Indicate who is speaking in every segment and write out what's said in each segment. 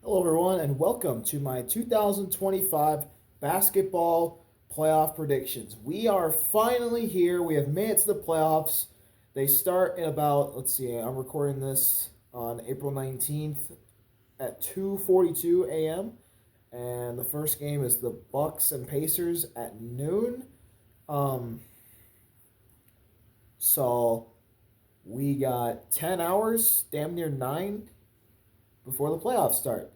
Speaker 1: Hello, everyone, and welcome to my 2025 basketball playoff predictions. We are finally here. We have made it to the playoffs. They start in about, let's see, I'm recording this on April 19th at 2:42 a.m. And the first game is the Bucks and Pacers at noon. Um, so we got 10 hours, damn near 9 before the playoffs start,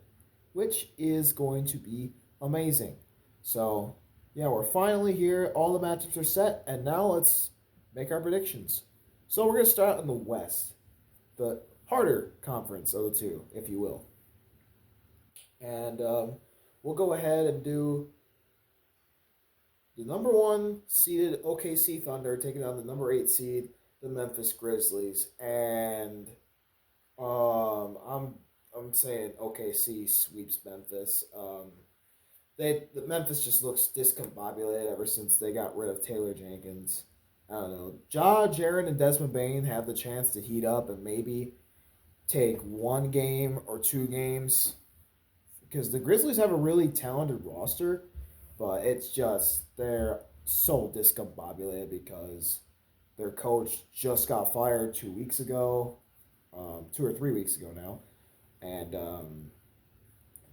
Speaker 1: which is going to be amazing. So, yeah, we're finally here. All the matchups are set, and now let's make our predictions. So, we're going to start in the West, the harder conference of the two, if you will. And we'll go ahead and do the number one seeded OKC Thunder taking on the number 8 seed, the Memphis Grizzlies. And I'm saying OKC sweeps Memphis. The Memphis just looks discombobulated ever since they got rid of Taylor Jenkins. I don't know. Jaren, and Desmond Bain have the chance to heat up and maybe take one game or two games because the Grizzlies have a really talented roster, but it's just they're so discombobulated because their coach just got fired 2 weeks ago, 2 or 3 weeks ago now, and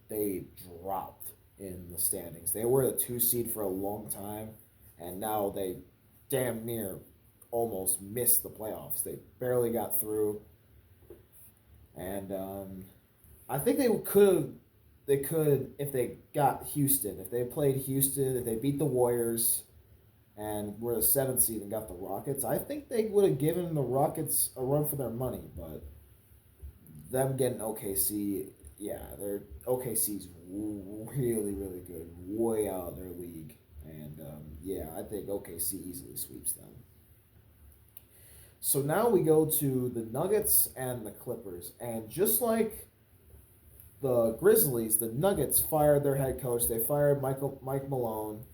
Speaker 1: they dropped in the standings. They were the 2 seed for a long time, and now they damn near almost missed the playoffs. They barely got through, and I think they could if they got Houston. If they played Houston, if they beat the Warriors, and were the 7th seed and got the Rockets, I think they would have given the Rockets a run for their money. But them getting OKC, yeah, their OKC's really, really good, way out of their league, and yeah, I think OKC easily sweeps them. So now we go to the Nuggets and the Clippers, and just like the Grizzlies, the Nuggets fired their head coach. They fired Mike Malone.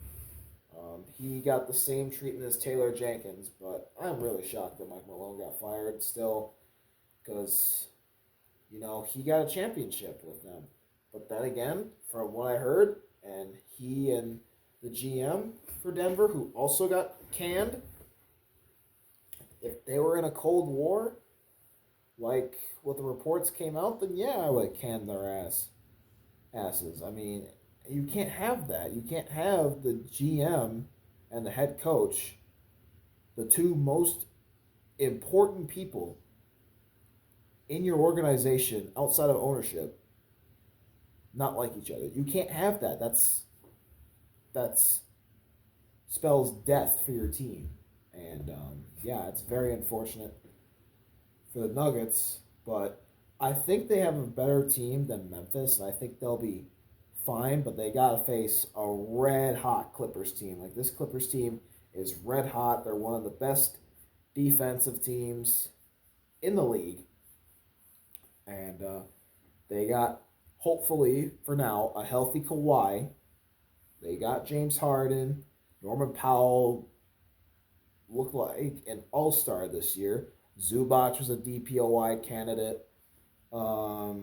Speaker 1: He got the same treatment as Taylor Jenkins, but I'm really shocked that Mike Malone got fired still, because he got a championship with them. But then again, from what I heard, and he and the GM for Denver, who also got canned, if they were in a Cold War, like what the reports came out, then yeah, I would have canned their asses. I mean, you can't have that. You can't have the GM and the head coach, the two most important people in your organization outside of ownership, not like each other. You can't have that. That's spells death for your team, and yeah, it's very unfortunate for the Nuggets. But I think they have a better team than Memphis, and I think they'll be fine. But they gotta face a red hot Clippers team. Like, this Clippers team is red hot. They're one of the best defensive teams in the league, and they got, hopefully for now, a healthy Kawhi. They got James Harden. Norman Powell looked like an all-star this year. Zubac was a DPOY candidate. Or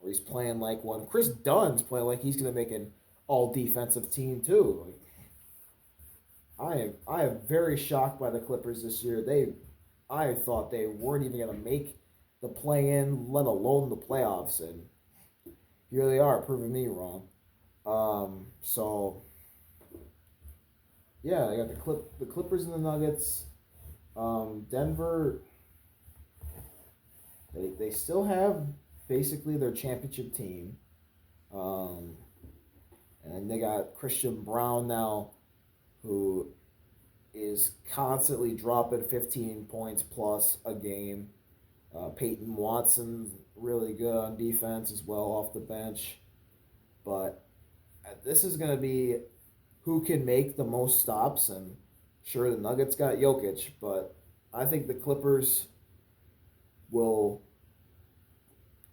Speaker 1: he's playing like one. Chris Dunn's playing like he's gonna make an all-defensive team too. Like, I am very shocked by the Clippers this year. I thought they weren't even gonna make the play-in, let alone the playoffs, and here they are, proving me wrong. So yeah, I got the Clippers and the Nuggets. Denver, they still have basically their championship team. Um, and they got Christian Brown now, who is constantly dropping 15 points plus a game. Peyton Watson, really good on defense as well off the bench. But this is going to be who can make the most stops. And sure, the Nuggets got Jokic, but I think the Clippers will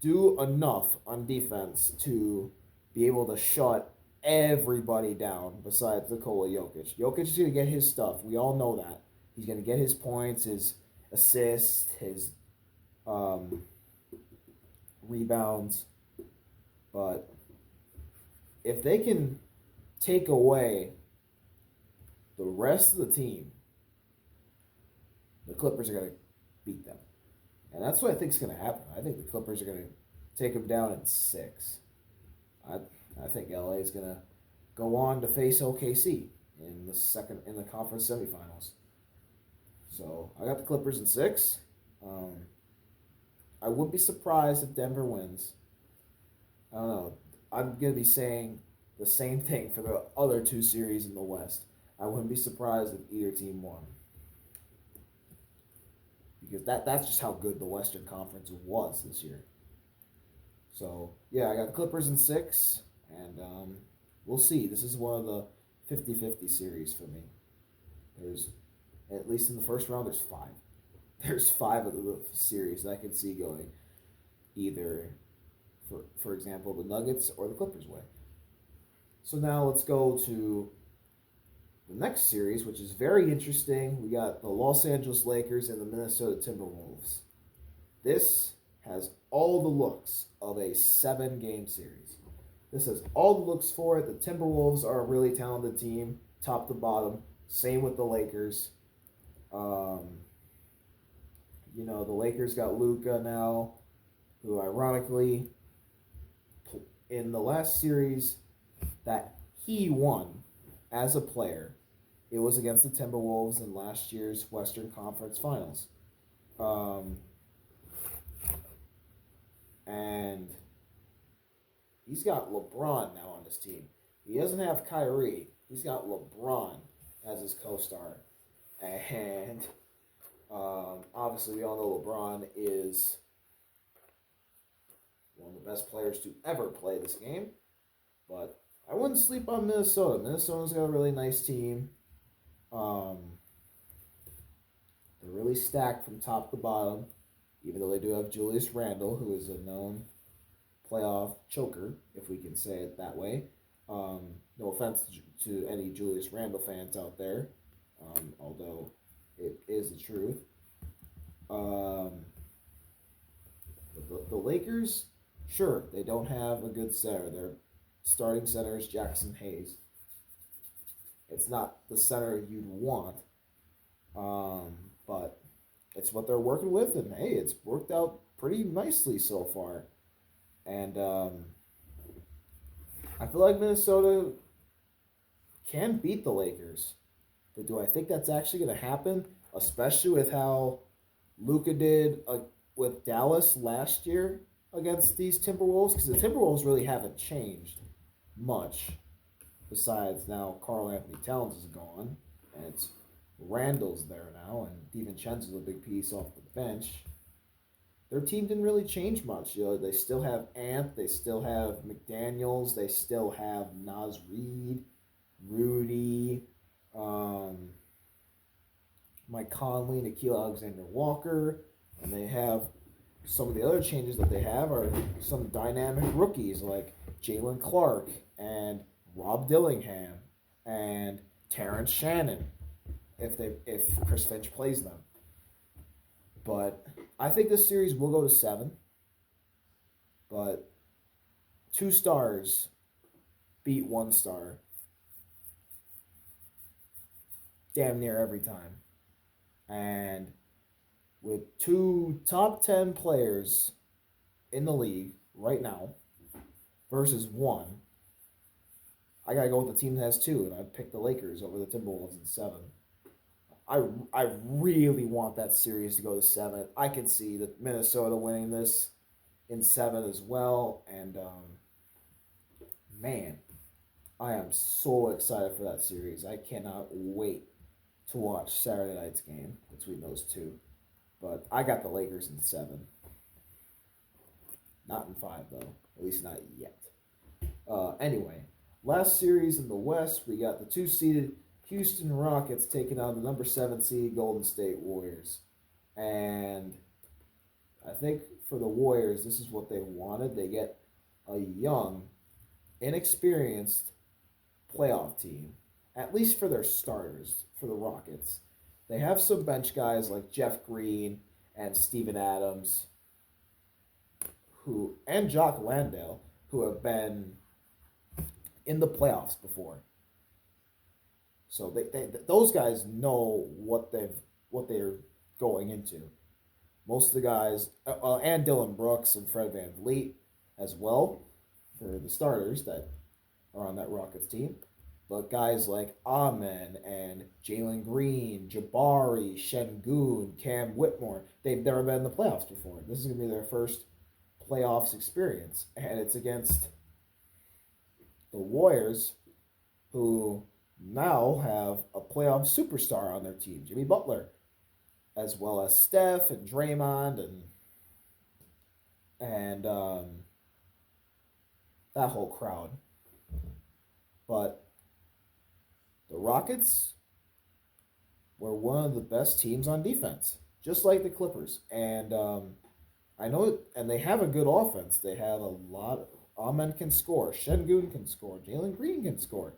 Speaker 1: do enough on defense to be able to shut everybody down besides Nikola Jokic. Jokic is going to get his stuff. We all know that. He's going to get his points, his assists, his um, rebounds. But if they can take away the rest of the team, the Clippers are going to beat them. And that's what I think is going to happen. I think the Clippers are going to take them down in 6. I, I think LA is going to go on to face OKC in the conference semifinals. So I got the Clippers in 6. Um, I wouldn't be surprised if Denver wins. I don't know. I'm gonna be saying the same thing for the other 2 series in the West. I wouldn't be surprised if either team won because that's just how good the Western Conference was this year. So yeah, I got the Clippers in 6, and we'll see. This is one of the 50-50 series for me. There's at least in the first round, there's 5. There's 5 of the series that I can see going either, for example, the Nuggets or the Clippers way. So now let's go to the next series, which is very interesting. We got the Los Angeles Lakers and the Minnesota Timberwolves. This has all the looks of a 7-game series. This has all the looks for it. The Timberwolves are a really talented team, top to bottom. Same with the Lakers. The Lakers got Luka now, who ironically, in the last series that he won as a player, it was against the Timberwolves in last year's Western Conference Finals. And he's got LeBron now on his team. He doesn't have Kyrie. He's got LeBron as his co-star. And obviously, we all know LeBron is one of the best players to ever play this game. But I wouldn't sleep on Minnesota. Minnesota's got a really nice team. They're really stacked from top to bottom, even though they do have Julius Randle, who is a known playoff choker, if we can say it that way. No offense to any Julius Randle fans out there, although it is the truth. The Lakers, sure, they don't have a good center. Their starting center is Jackson Hayes. It's not the center you'd want, but it's what they're working with, and hey, it's worked out pretty nicely so far. And I feel like Minnesota can beat the Lakers, but do I think that's actually going to happen? Especially with how Luka did with Dallas last year against these Timberwolves, because the Timberwolves really haven't changed much. Besides now, Karl Anthony Towns is gone, and it's Randall's there now, and DiVincenzo's a big piece off the bench. Their team didn't really change much. They still have Ant, they still have McDaniels, they still have Naz Reid, Rudy, Mike Conley, Nikhil Alexander-Walker, and they have some of the other changes that they have are some dynamic rookies like Jalen Clark and Rob Dillingham and Terrence Shannon if Chris Finch plays them. But I think this series will go to 7. But 2 stars beat 1 star damn near every time. And with 2 top 10 players in the league right now versus 1, I gotta go with the team that has 2, and I picked the Lakers over the Timberwolves in 7. I really want that series to go to 7. I can see that Minnesota winning this in 7 as well, and man, I am so excited for that series. I cannot wait to watch Saturday night's game between those 2. But I got the Lakers in 7. Not in 5, though. At least not yet. Anyway, last series in the West, we got the 2-seeded Houston Rockets taking on the number 7 seed Golden State Warriors. And I think for the Warriors, this is what they wanted. They get a young, inexperienced playoff team, at least for their starters, for the Rockets. They have some bench guys like Jeff Green and Steven Adams, and Jock Landale, who have been in the playoffs before. So those guys know what they're going into. Most of the guys, and Dylan Brooks and Fred Van Vliet as well, for the starters that are on that Rockets team. But guys like Amen and Jalen Green, Jabari, Shengun, Cam Whitmore, they've never been in the playoffs before. This is going to be their first playoffs experience. And it's against the Warriors, who now have a playoff superstar on their team, Jimmy Butler, as well as Steph and Draymond and that whole crowd. But the Rockets were one of the best teams on defense, just like the Clippers. And I know, and they have a good offense. They have a lot. Amen can score. Shengun can score. Jalen Green can score.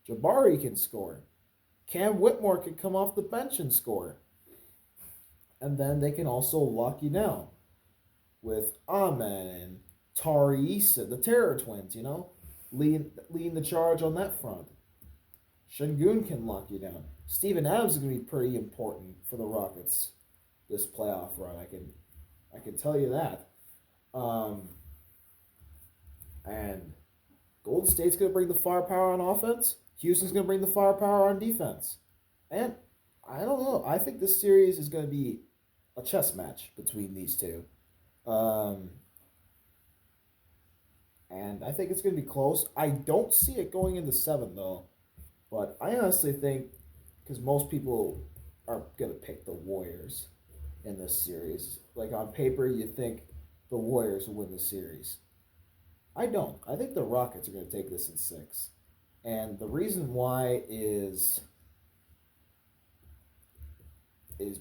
Speaker 1: Jabari can score. Cam Whitmore can come off the bench and score. And then they can also lock you down with Amen and Tari Issa, the Terror Twins, leading the charge on that front. Shengun can lock you down. Steven Adams is going to be pretty important for the Rockets this playoff run. I can tell you that. And Golden State's going to bring the firepower on offense. Houston's going to bring the firepower on defense. And I don't know. I think this series is going to be a chess match between these two. And I think it's going to be close. I don't see it going into 7, though. But I honestly think, because most people are going to pick the Warriors in this series. Like, on paper, you think the Warriors will win the series. I don't. I think the Rockets are going to take this in 6. And the reason why is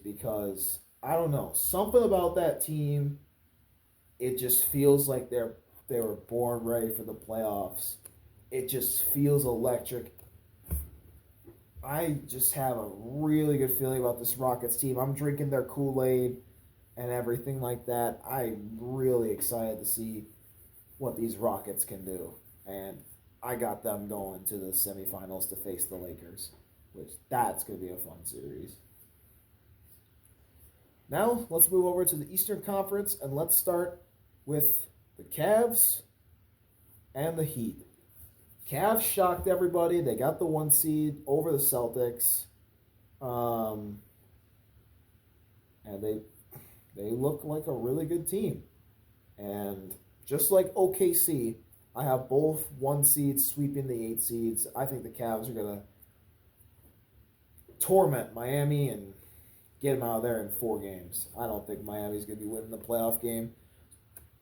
Speaker 1: because, I don't know, something about that team, it just feels like they were born ready for the playoffs. It just feels electric. I just have a really good feeling about this Rockets team. I'm drinking their Kool-Aid and everything like that. I'm really excited to see what these Rockets can do. And I got them going to the semifinals to face the Lakers, which that's going to be a fun series. Now, let's move over to the Eastern Conference, and let's start with the Cavs and the Heat. Cavs shocked everybody. They got the 1 seed over the Celtics. And they look like a really good team. And just like OKC, I have both 1 seeds sweeping the 8 seeds. I think the Cavs are going to torment Miami and get them out of there in 4 games. I don't think Miami's going to be winning the playoff game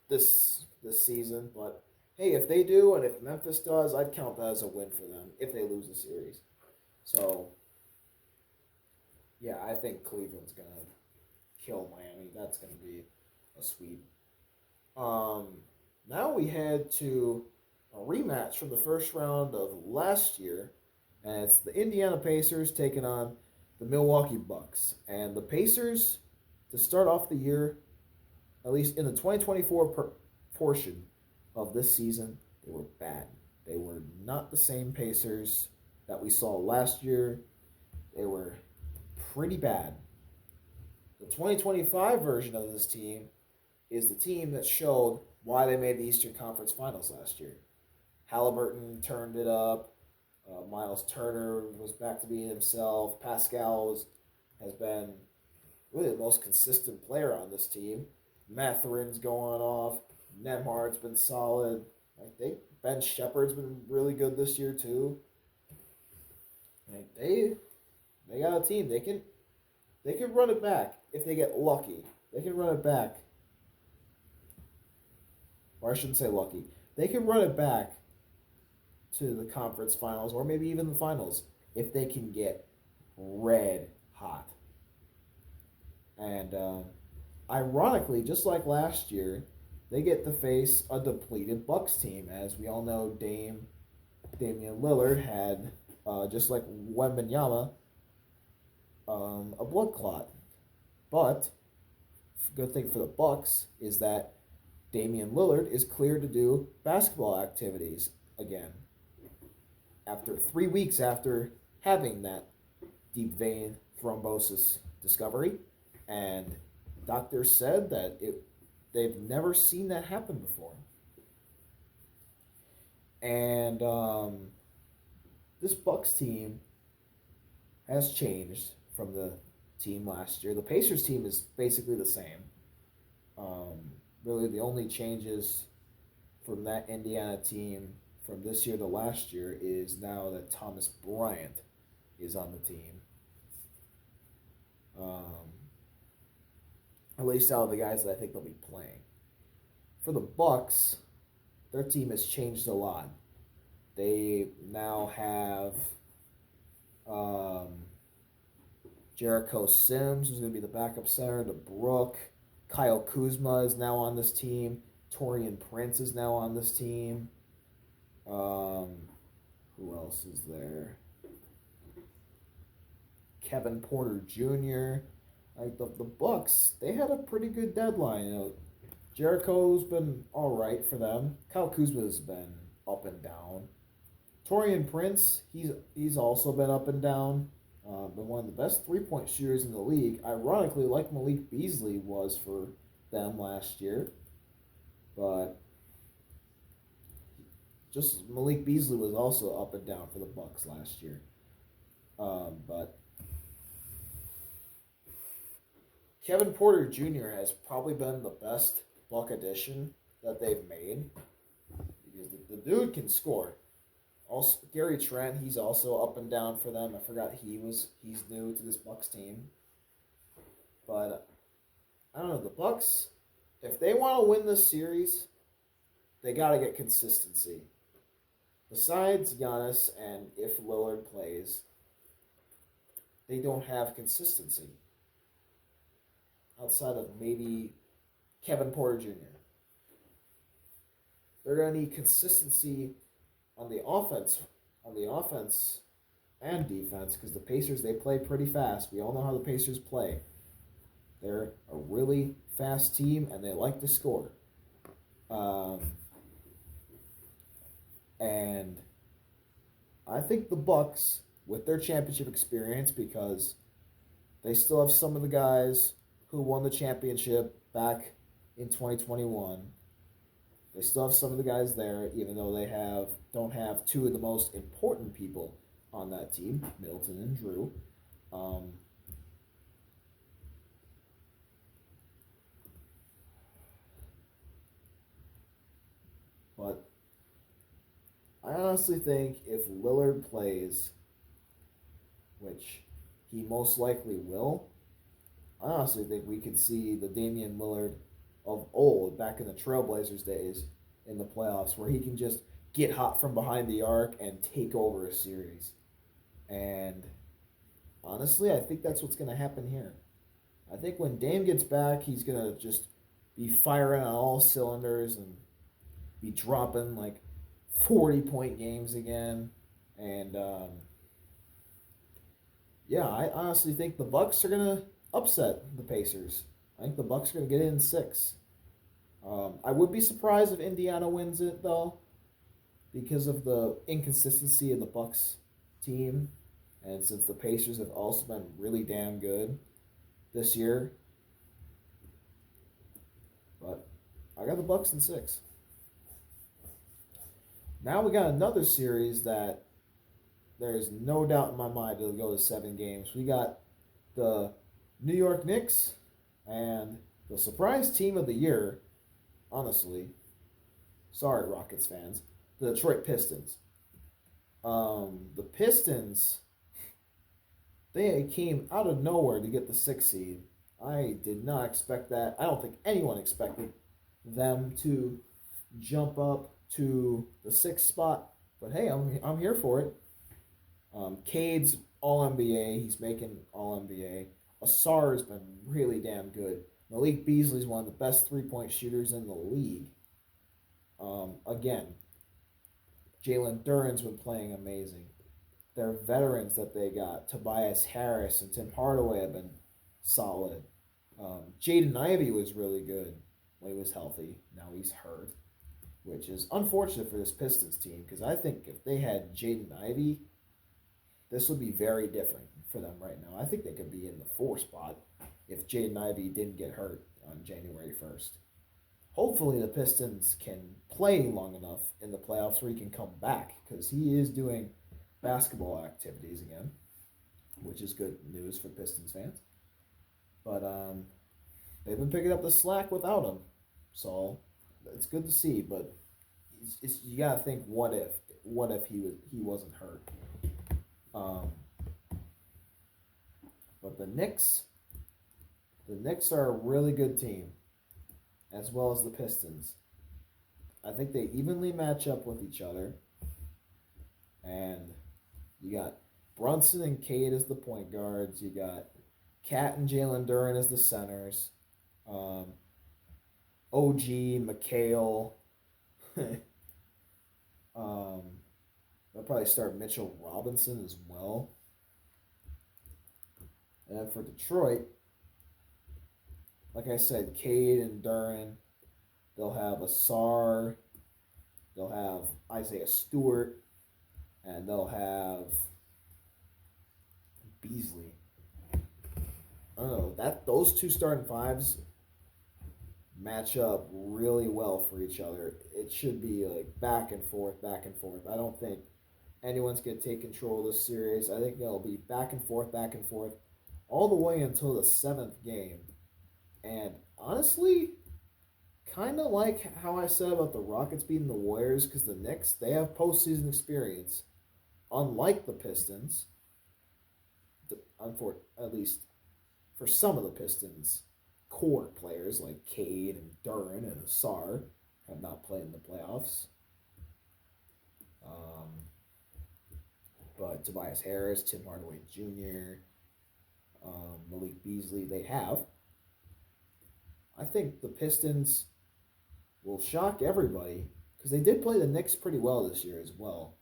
Speaker 1: this season, but hey, if they do, and if Memphis does, I'd count that as a win for them if they lose the series. So, yeah, I think Cleveland's going to kill Miami. That's going to be a sweep. Now we head to a rematch from the first round of last year, and it's the Indiana Pacers taking on the Milwaukee Bucks. And the Pacers, to start off the year, at least in the 2024 portion of this season, they were bad. They were not the same Pacers that we saw last year. They were pretty bad. The 2025 version of this team is the team that showed why they made the Eastern Conference Finals last year. Halliburton turned it up. Miles Turner was back to being himself. Pascal has been really the most consistent player on this team. Matherin's going off. Nemhard's been solid. Ben Shepherd's been really good this year too. They got a team. They can run it back if they get lucky. They can run it back. Or I shouldn't say lucky. They can run it back to the conference finals or maybe even the finals if they can get red hot. And ironically, just like last year, they get to face a depleted Bucks team. As we all know, Damian Lillard had, just like Wembanyama, a blood clot. But good thing for the Bucks is that Damian Lillard is cleared to do basketball activities again after 3 weeks after having that deep vein thrombosis discovery, and doctors said that they've never seen that happen before. And this Bucks team has changed from the team last year. The Pacers team is basically the same. Um, really, the only changes from that Indiana team from this year to last year is now that Thomas Bryant is on the team. Um, at least out of the guys that I think they'll be playing. For the Bucks, their team has changed a lot. They now have um, Jericho Sims, who's going to be the backup center to Brook. Kyle Kuzma is now on this team. Torian Prince is now on this team. Um, who else is there? Kevin Porter Jr. Like the Bucks, they had a pretty good deadline. Jericho's been all right for them. Kyle Kuzma's been up and down. Torian Prince, he's also been up and down. Been one of the best 3-point shooters in the league. Ironically, like Malik Beasley was for them last year, but just Malik Beasley was also up and down for the Bucks last year. But Kevin Porter Jr. has probably been the best Buck addition that they've made because the dude can score. Also, Gary Trent, he's also up and down for them. I forgot he's new to this Bucks team, but I don't know the Bucks. If they want to win this series, they got to get consistency. Besides Giannis and if Lillard plays, they don't have consistency outside of maybe Kevin Porter Jr. They're gonna need consistency on the offense and defense because the Pacers they play pretty fast. We all know how the Pacers play. They're a really fast team and they like to score. And I think the Bucks, with their championship experience, because they still have some of the guys who won the championship back in 2021. They still have some of the guys there, even though they don't have two of the most important people on that team, Middleton and Drew. Um, but I honestly think if Lillard plays, which he most likely will, I honestly think we could see the Damian Lillard of old, back in the Trailblazers days, in the playoffs, where he can just get hot from behind the arc and take over a series. And honestly, I think that's what's going to happen here. I think when Dame gets back, he's going to just be firing on all cylinders and be dropping like 40-point games again. And yeah, I honestly think the Bucks are going to upset the Pacers. I think the Bucks are going to get in 6. I would be surprised if Indiana wins it though, because of the inconsistency of the Bucks team, and since the Pacers have also been really damn good this year. But I got the Bucks in 6. Now we got another series that there is no doubt in my mind it'll go to 7 games. We got the New York Knicks and the surprise team of the year, honestly. Sorry, Rockets fans. The Detroit Pistons. The Pistons, they came out of nowhere to get the 6th seed. I did not expect that. I don't think anyone expected them to jump up to the 6th spot. But hey, I'm here for it. Cade's All NBA. He's making All NBA. Asar has been really damn good. Malik Beasley is one of the best 3-point shooters in the league. Again, Jalen Duren's been playing amazing. Their veterans that they got, Tobias Harris and Tim Hardaway, have been solid. Jaden Ivey was really good. when he was healthy. Now he's hurt, which is unfortunate for this Pistons team because I think if they had Jaden Ivey, this would be very different for them right now. I think they could be in the 4 spot if Jaden Ivey didn't get hurt on January 1st. Hopefully, the Pistons can play long enough in the playoffs where he can come back because he is doing basketball activities again, which is good news for Pistons fans. But they've been picking up the slack without him, so it's good to see. But you gotta think, what if he wasn't hurt? Um, but the Knicks are a really good team, as well as the Pistons. I think they evenly match up with each other, and you got Brunson and Cade as the point guards. You got Cat and Jalen Duren as the centers. Um, OG, McHale. um, they'll probably start Mitchell Robinson as well. And then for Detroit, like I said, Cade and Duren. They'll have Asar. They'll have Isaiah Stewart. And they'll have Beasley. I don't know. Those two starting fives match up really well for each other. It should be like back and forth, back and forth. I don't think anyone's going to take control of this series. I think it'll be back and forth, all the way until the 7th game. And honestly, kind of like how I said about the Rockets beating the Warriors, because the Knicks, they have postseason experience, unlike the Pistons. At least for some of the Pistons, core players like Cade and Duren and Asar have not played in the playoffs. Um, but Tobias Harris, Tim Hardaway Jr., Malik Beasley, they have. I think the Pistons will shock everybody because they did play the Knicks pretty well this year as well.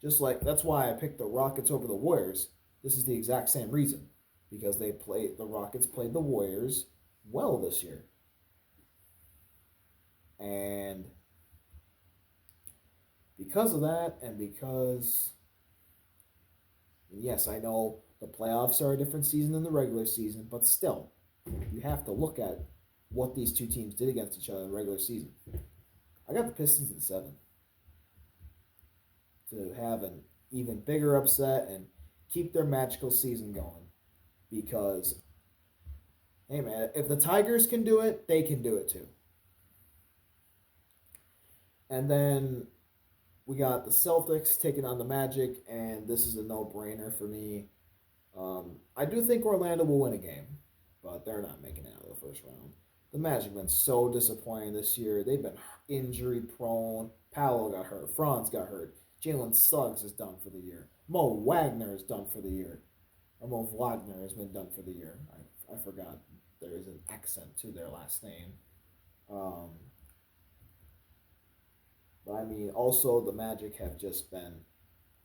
Speaker 1: Just like that's why I picked the Rockets over the Warriors. This is the exact same reason because the Rockets played the Warriors well this year. And because of that, and because, yes, I know the playoffs are a different season than the regular season, but still, you have to look at what these two teams did against each other in the regular season. I got the Pistons in 7 to have an even bigger upset and keep their magical season going. Because, hey man, if the Tigers can do it, they can do it too. And then we got the Celtics taking on the Magic, and this is a no-brainer for me. I do think Orlando will win a game, but they're not making it out of the first round. The Magic have been so disappointing this year. They've been injury prone. Paolo got hurt. Franz got hurt. Jalen Suggs is done for the year. Mo Wagner is done for the year. Or Mo Wagner has been done for the year. I forgot there is an accent to their last name. Um, but I mean, also the Magic have just been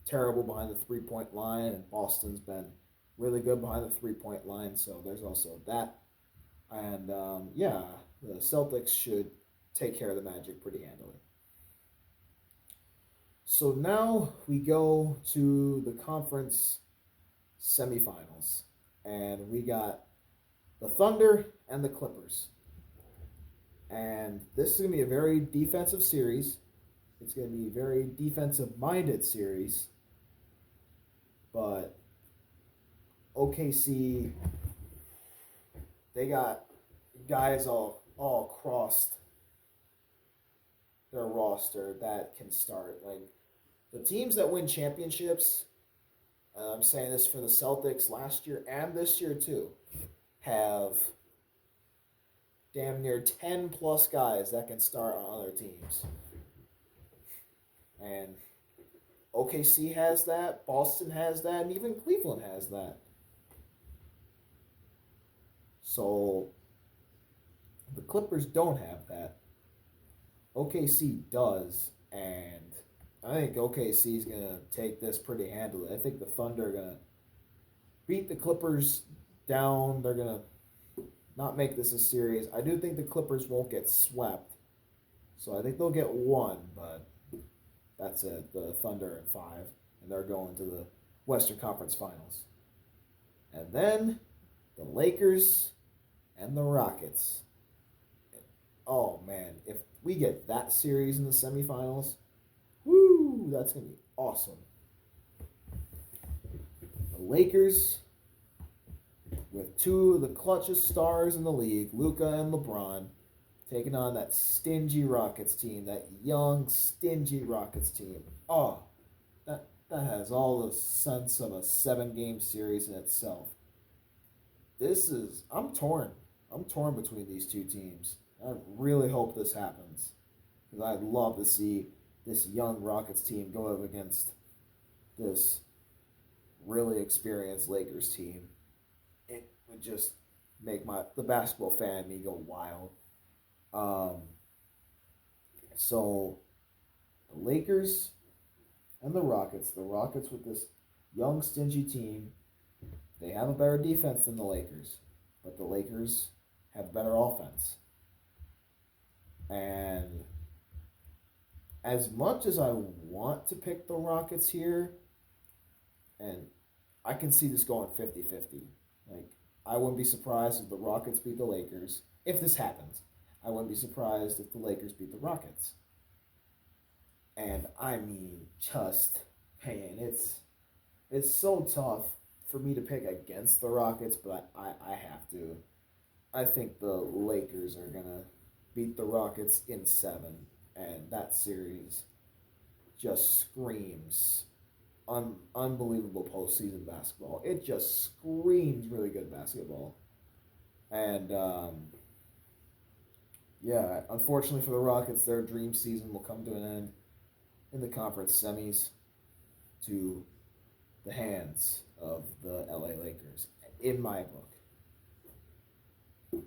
Speaker 1: terrible behind the 3-point line, and Boston's been really good behind the 3-point line. So there's also that. And yeah, the Celtics should take care of the Magic pretty handily. So now we go to the conference semifinals, and we got the Thunder and the Clippers. And this is going to be a very defensive series. It's going to be a very defensive-minded series. But OKC, they got guys all crossed their roster that can start. Like the teams that win championships, I'm saying this for the Celtics last year and this year too, have damn near 10 plus guys that can start on other teams. And OKC has that, Boston has that, and even Cleveland has that. So the Clippers don't have that. OKC does, and I think OKC is gonna take this pretty handily. I think the Thunder are gonna beat the Clippers down. They're gonna not make this a series. I do think the Clippers won't get swept, so I think they'll get one, but that's it. The Thunder at 5, and they're going to the Western Conference Finals. And then the Lakers and the Rockets. Oh man, if we get that series in the semifinals, woo, that's gonna be awesome. The Lakers with two of the clutchest stars in the league, Luka and LeBron, taking on that stingy Rockets team, that young, stingy Rockets team. Oh, that has all the sense of a 7-game series in itself. I'm torn. I'm torn between these two teams. I really hope this happens because I'd love to see this young Rockets team go up against this really experienced Lakers team. It would just make the basketball fan in me go wild. Um, so the Lakers and the Rockets. The Rockets with this young, stingy team. They have a better defense than the Lakers, but the Lakers have better offense. And as much as I want to pick the Rockets here, and I can see this going 50-50. Like, I wouldn't be surprised if the Rockets beat the Lakers. If this happens, I wouldn't be surprised if the Lakers beat the Rockets. And I mean, just, man, it's so tough for me to pick against the Rockets, but I have to. I think the Lakers are going to beat the Rockets in 7, and that series just screams unbelievable postseason basketball. It just screams really good basketball. And yeah, unfortunately for the Rockets, their dream season will come to an end in the conference semis to the hands of the LA Lakers, in my book.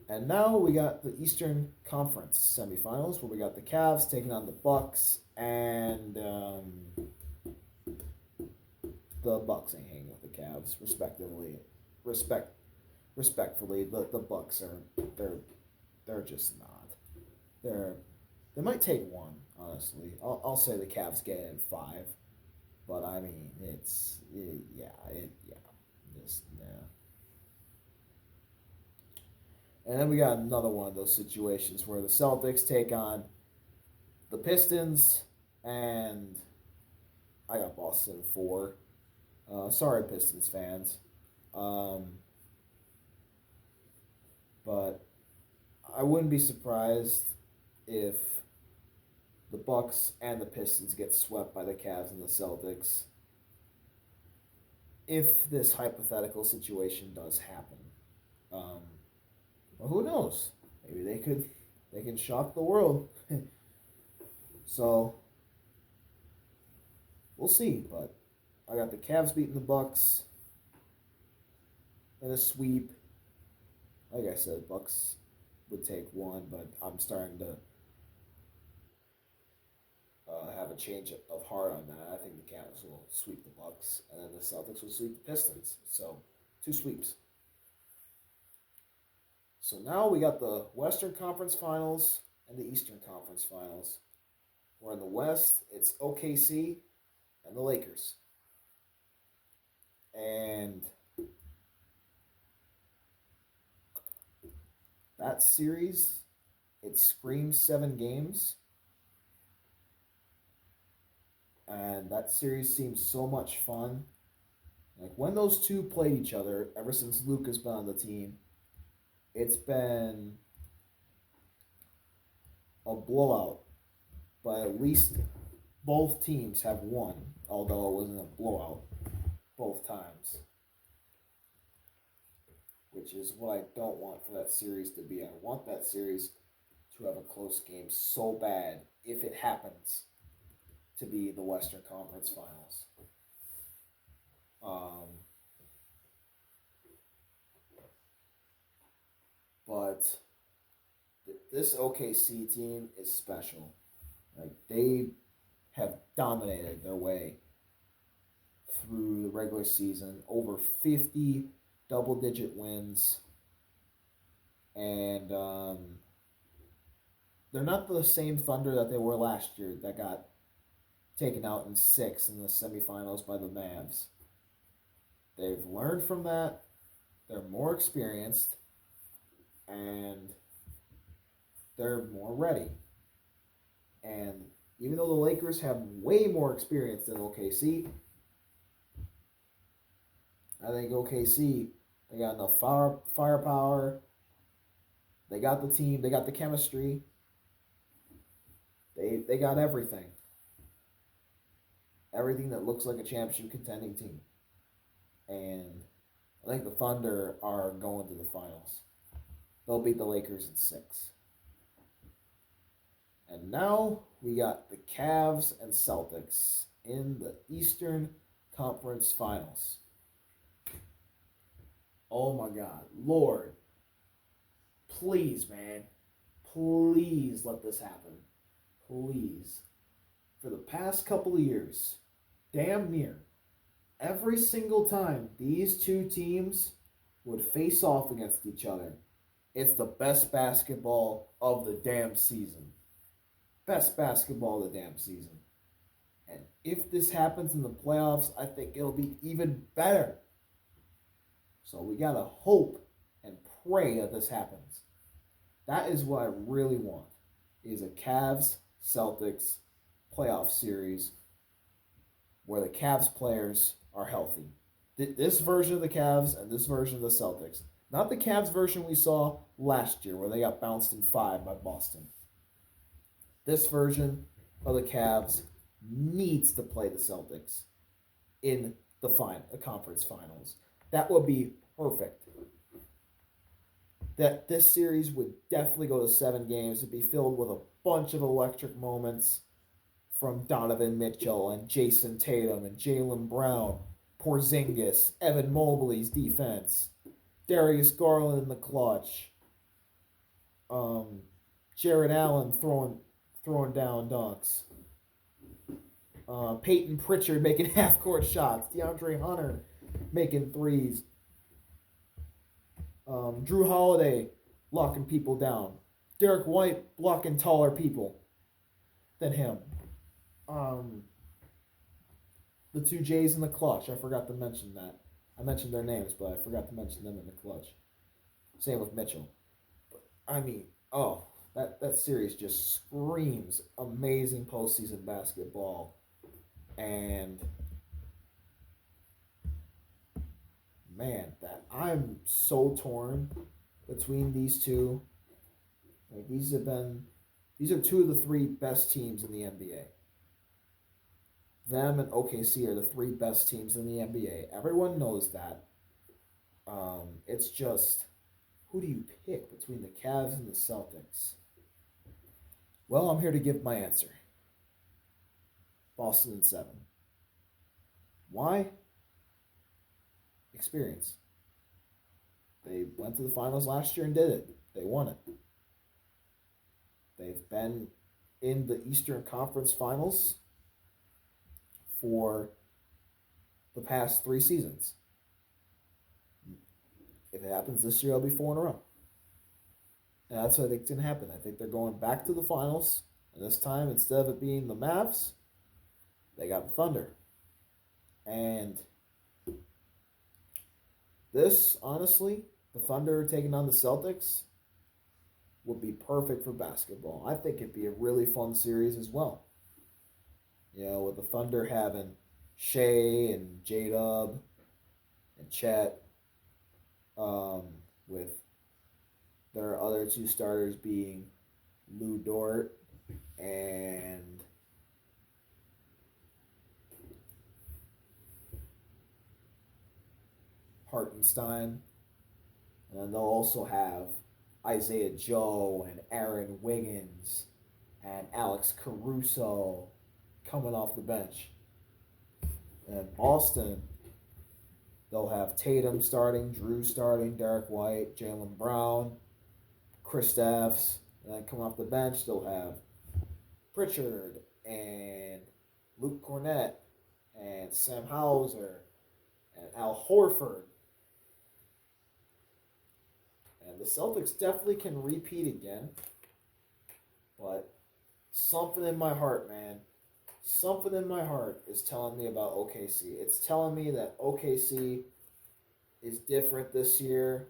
Speaker 1: And now we got the Eastern Conference semifinals, where we got the Cavs taking on the Bucks, and the Bucks ain't hanging with the Cavs, Respect, respectfully, the Bucks are they're just not. They're they might take one, honestly. I'll say the Cavs get it in 5, but I mean just yeah. And then we got another one of those situations where the Celtics take on the Pistons, and I got Boston in 4. Sorry, Pistons fans. Um, but I wouldn't be surprised if the Bucks and the Pistons get swept by the Cavs and the Celtics if this hypothetical situation does happen. Um, well, who knows? Maybe they can shock the world. So we'll see. But I got the Cavs beating the Bucks in a sweep. Like I said, Bucks would take one, but I'm starting to have a change of heart on that. I think the Cavs will sweep the Bucks, and then the Celtics will sweep the Pistons. So 2 sweeps. So now we got the Western Conference Finals and the Eastern Conference Finals. Where in the West, it's OKC and the Lakers. And that series, it screams 7 games. And that series seems so much fun. Like when those two played each other, ever since Luka's been on the team, it's been a blowout. But at least both teams have won, although it wasn't a blowout both times. Which is what I don't want for that series to be. I want that series to have a close game so bad if it happens to be the Western Conference Finals. Um, but this OKC team is special. Like they have dominated their way through the regular season, over 50 double-digit wins, and they're not the same Thunder that they were last year that got taken out in six in the semifinals by the Mavs. They've learned from that. They're more experienced, and they're more ready. And even though the Lakers have way more experience than OKC, I think OKC, they got enough firepower. They got the team. They got the chemistry. They got everything. Everything that looks like a championship contending team. And I think the Thunder are going to the finals. They'll beat the Lakers in six. And now we got the Cavs and Celtics in the Eastern Conference Finals. Oh my God. Lord, please, man. Please let this happen. Please. For the past couple of years, damn near every single time these two teams would face off against each other, it's the best basketball of the damn season. Best basketball of the damn season. And if this happens in the playoffs, I think it'll be even better. So we gotta hope and pray that this happens. That is what I really want. Is a Cavs Celtics playoff series where the Cavs players are healthy. This version of the Cavs and this version of the Celtics. Not the Cavs version we saw last year where they got bounced in five by Boston. This version of the Cavs needs to play the Celtics in the conference finals. That would be perfect. That this series would definitely go to 7 games. It'd be filled with a bunch of electric moments from Donovan Mitchell and Jason Tatum and Jaylen Brown, Porzingis, Evan Mobley's defense, Darius Garland in the clutch, Jared Allen throwing down dunks, Peyton Pritchard making half court shots, DeAndre Hunter making threes, Drew Holiday locking people down, Derek White blocking taller people than him. The two J's in the clutch. I forgot to mention that. I mentioned their names, but I forgot to mention them in the clutch. Same with Mitchell. But I mean, that series just screams amazing postseason basketball. And man, that I'm so torn between these two. Like these are two of the three best teams in the NBA. Them and OKC are the three best teams in the NBA. Everyone knows that. It's just, who do you pick between the Cavs and the Celtics? Well, I'm here to give my answer. Boston in 7. Why? Experience. They went to the finals last year and did it. They won it. They've been in the Eastern Conference Finals for the past 3 seasons. If it happens this year, it'll be 4 in a row. And that's what I think is going to happen. I think they're going back to the finals. And this time, instead of it being the Mavs, they got the Thunder. And this, honestly, the Thunder taking on the Celtics would be perfect for basketball. I think it'd be a really fun series as well. You know, with the Thunder having Shea and J-Dub and Chet, with their other 2 starters being Lou Dort and Hartenstein. And then they'll also have Isaiah Joe and Aaron Wiggins and Alex Caruso coming off the bench. And Boston, they'll have Tatum starting, Drew starting, Derek White, Jaylen Brown, Kristaps, and then coming off the bench, they'll have Pritchard and Luke Cornett and Sam Hauser and Al Horford. And the Celtics definitely can repeat again, but something in my heart, man, something in my heart is telling me about OKC. It's telling me that OKC is different this year,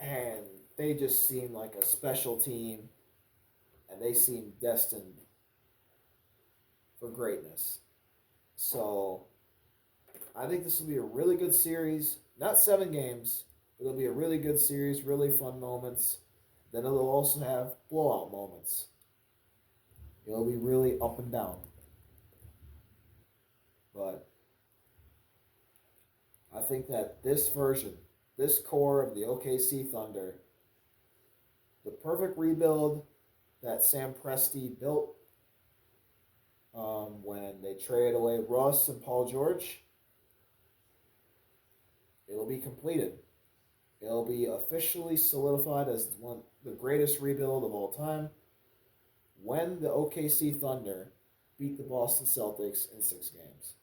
Speaker 1: and they just seem like a special team, and they seem destined for greatness. So I think this will be a really good series. Not 7 games, but it'll be a really good series, really fun moments. Then it'll also have blowout moments. It'll be really up and down. But I think that this version, this core of the OKC Thunder, the perfect rebuild that Sam Presti built when they traded away Russ and Paul George, it'll be completed. It'll be officially solidified as one the greatest rebuild of all time when the OKC Thunder beat the Boston Celtics in 6 games.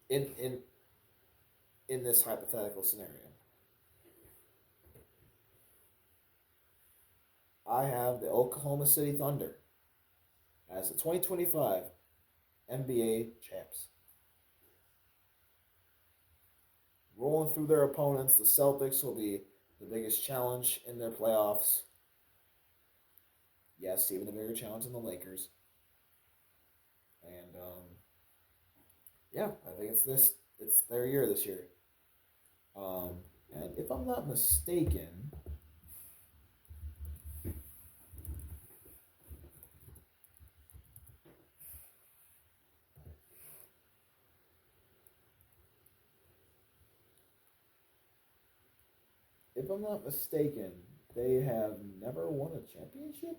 Speaker 1: In this hypothetical scenario, I have the Oklahoma City Thunder as the 2025 NBA champs. Rolling through their opponents, the Celtics will be the biggest challenge in their playoffs. Yes, even a bigger challenge than the Lakers. And yeah, I think it's their year this year. Um, and if I'm not mistaken, they have never won a championship.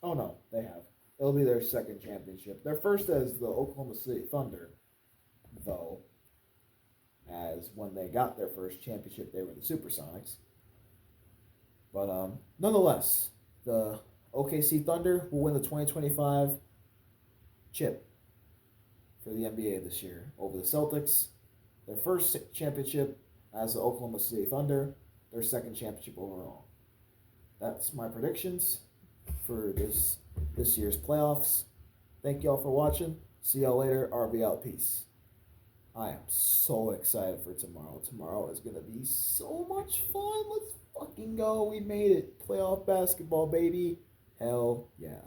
Speaker 1: Oh no, they have. It'll be their second championship. Their first as the Oklahoma City Thunder, though, as when they got their first championship, they were the Supersonics. But nonetheless, the OKC Thunder will win the 2025 chip for the NBA this year over the Celtics. Their first championship as the Oklahoma City Thunder, their second championship overall. That's my predictions for this year's playoffs. Thank y'all for watching. See y'all later. RB out. Peace. I am so excited for tomorrow. Tomorrow is going to be so much fun. Let's fucking go. We made it. Playoff basketball, baby. Hell yeah.